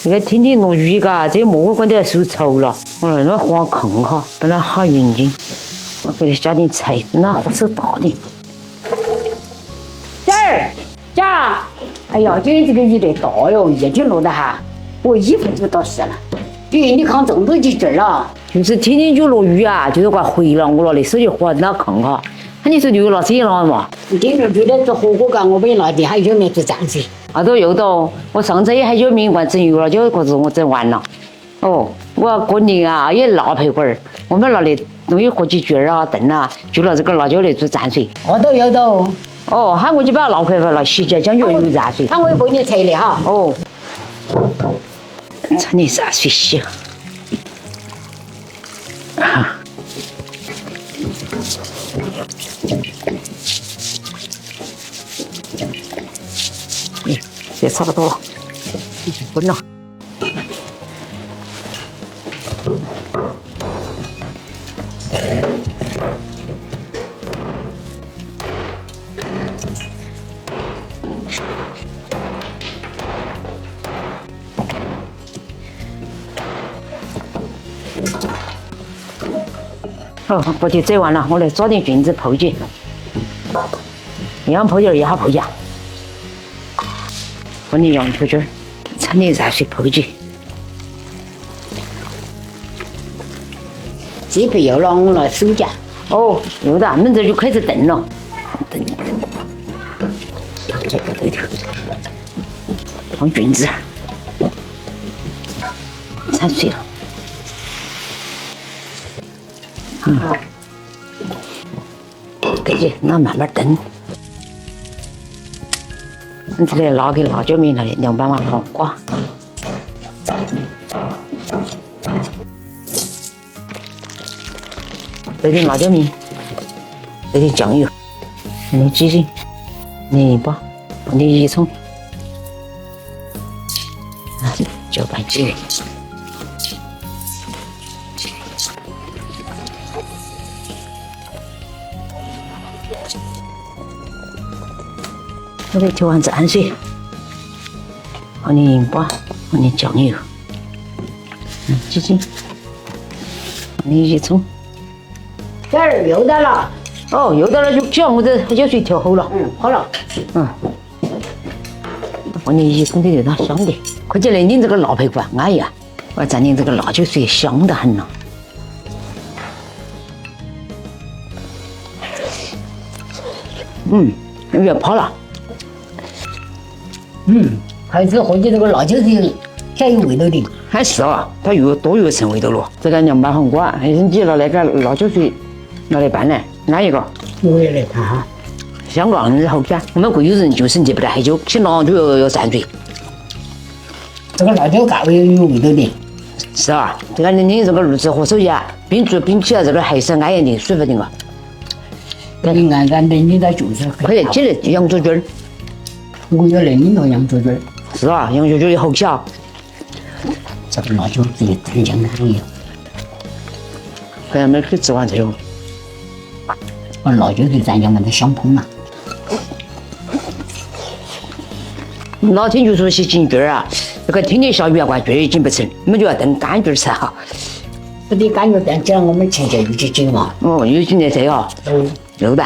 这个天天落雨嘎，这蘑菇管都要收臭了。我来那花坑哈，本来好匀净。我给你加点菜，那火手大点。姐儿，姐，哎呀，今天这个雨得大哟，一天落的哈，我衣服就到湿了。咦，你看这么多几件了？就是天天就落雨啊，就是怪回了我了的手就滑那坑哈。那你说就拿这了嘛？今天就在做火锅干，我没拿的，还有没做蘸水？啊都有的，我上次也还有明罐整油了，就个子我整完了。哦，我过年啊也辣配会儿，我们拿的东西和几卷啊、炖啊，就拿这个辣椒来做蘸水。我都有的。哦，喊我就把它捞回来了，洗起讲究有蘸水。看我有帮你拆的哈。哦，趁你蘸水洗。啊。也差不多了，滚了。好，锅就整完了，我来抓点菌子泡起，羊泡点儿也好泡呀。放点羊球菌儿，掺点热水泡起。鸡皮有了，我来收夹。哦，有的，我们这就开始炖了。炖，这个对头，放菌子，掺水了。给起，那慢慢炖。你这里拿给辣椒面那里200万黄瓜，这点辣椒面，这点酱油，点鸡精，盐巴，放点洋葱，搅拌起。这里调完蘸水，放点盐巴，放点酱油，鸡精，放点洋葱。这儿又到了。哦，又到了就叫我这椒水调好了。好了。放点洋葱里头，它香的。快起来拧这个辣排骨啊！哎呀，我要蘸点这个辣椒水，香得很了。要泡了。开始喝起这个辣椒水，挺有味道的。还是啊，它又多有层味道了。这个凉拌黄瓜，还是你拿那个辣椒水拿来拌呢？哪一个？我也来看哈。香港人好看，我们贵州人就是捏不得很久，吃辣就要蘸水。这个辣椒干味有味道的。是啊，这个你这个卤子和手呀，冰做冰起来这个还是安一点，舒服点个。你按按的，你那就是快点起来，羊角菌儿。我要来领到羊角菌儿。是啊，羊角菌也好吃啊。这个辣椒水蘸酱很有。快点，没去吃完这个。把辣椒水蘸酱嘛，它香喷嘛。老天就说是金菌儿啊，这个天天下雨啊，怪菌儿进不成，我们就要炖干菌儿吃哈。这点干菌炖起来，我们吃就一起紧嘛。哦，有菌在这啊。有的。